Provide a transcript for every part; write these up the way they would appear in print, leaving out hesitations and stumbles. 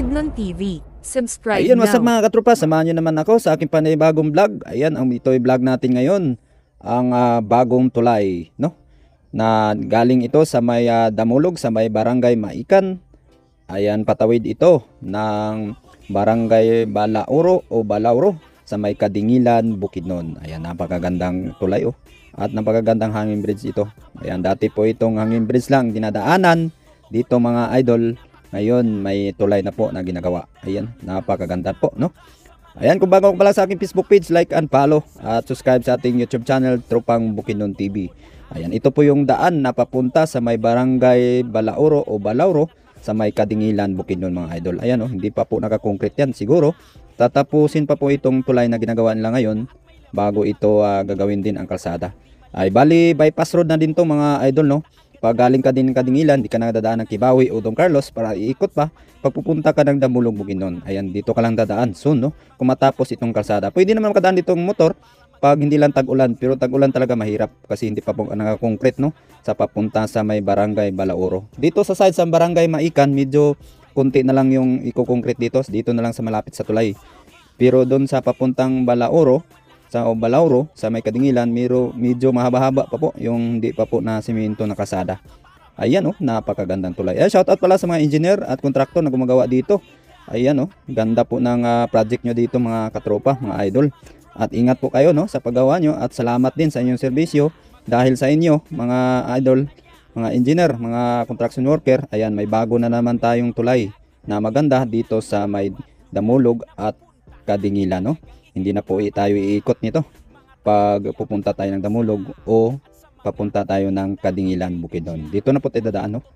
Bukidnon TV. Subscribe Ayun, what's up now. mga katropa, samahan nyo naman ako sa aking panibagong vlog. Ayan, ito yung vlog natin ngayon. Ang bagong tulay, no? Na galing ito sa may Damulog, sa may Barangay Maikan. Ayan, patawid ito ng Barangay Balauro o Balauro sa may Kadingilan, Bukidnon. Ayan, napakagandang tulay oh. At napakagandang hanging bridge ito. Ayan, dati po itong hanging bridge lang dinadaanan dito mga idol. Ngayon may tulay na po na ginagawa. Ayan, napakaganda po, no? Ayan, kung bago ka pala sa aking Facebook page, like and follow at subscribe sa ating YouTube channel, Tropang Bukidnon TV. Ayan, ito po yung daan na papunta sa may Barangay Balauro o Balauro sa may Kadingilan, Bukidnon mga idol. Ayan oh, hindi pa po naka-concrete yan. Siguro tatapusin pa po itong tulay na ginagawa nila ngayon bago ito gagawin din ang kalsada. Ay bali bypass road na din to mga idol, no? Pag galing ka din ng Kadingilan, di ka na dadaan ng Kibawi o Don Carlos para iikot pa. Pagpupunta ka ng Damulog, Bukidnon, ayan, dito ka lang dadaan soon, no? Kung matapos itong kalsada. Pwede naman makadaan dito ng motor pag hindi lang tag-ulan. Pero tag-ulan talaga mahirap kasi hindi pa po naka-concrete, no? Sa papunta sa may Barangay Balauro. Dito sa side sa Barangay Maikan, medyo konti na lang yung i-concrete dito. Dito na lang sa malapit sa tulay. Pero doon sa papuntang Balauro, sa Balauro, sa may Kadingilan, medyo mahaba-haba pa po yung hindi pa po na simento na kalsada. Ayan oh, napakagandang tulay. Shoutout pala sa mga engineer at kontraktor na gumagawa dito. Ayan oh, ganda po ng project nyo dito mga katropa, mga idol. At ingat po kayo no sa paggawa nyo at salamat din sa inyong serbisyo dahil sa inyo mga idol, mga engineer, mga construction worker. Ayan, may bago na naman tayong tulay na maganda dito sa may Damulog at Kadingilan, no? Hindi na po tayo iikot nito pag pupunta tayo ng Damulog o papunta tayo ng Kadingilan, Bukidnon. Dito na po tayo dadaan, no?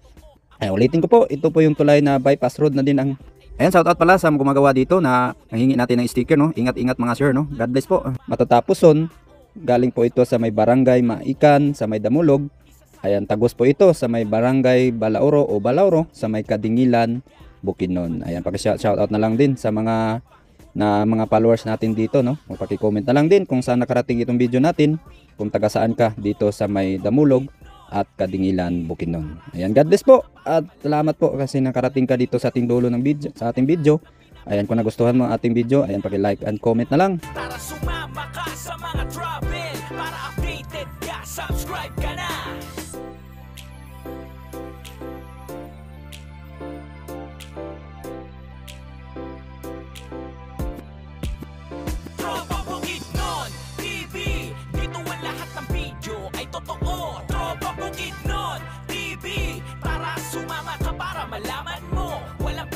Ay, ulitin ko po, ito po yung tulay na bypass road na din ang... Ayan, shoutout pala sa gumagawa dito na nanghingi natin ng sticker, no? Ingat-ingat mga sir, no? God bless po. Matatapos son, galing po ito sa may Barangay Maikan, sa may Damulog. Ayan, tagos po ito sa may Barangay Balauro o Balauro, sa may Kadingilan, Bukidnon. Ayan, paki-shoutout na lang din sa mga followers natin dito, no? Paki-comment na lang din kung saan nakarating itong video natin, kung taga saan ka dito sa may Damulog at Kadingilan, Bukidnon. Ayan, God bless po at salamat po kasi nakarating ka dito sa ating dulo ng video, sa ating video. Ayan, kung nagustuhan mo ang ating video, ayan, paki-like and comment na lang. Tara sumama ka sa mga travel, para updated ka, subscribe ka na. Tropa Bukidnon TV, dito ang lahat ng video ay totoo. Tropa Bukidnon TV, tara sumama ka para malaman mo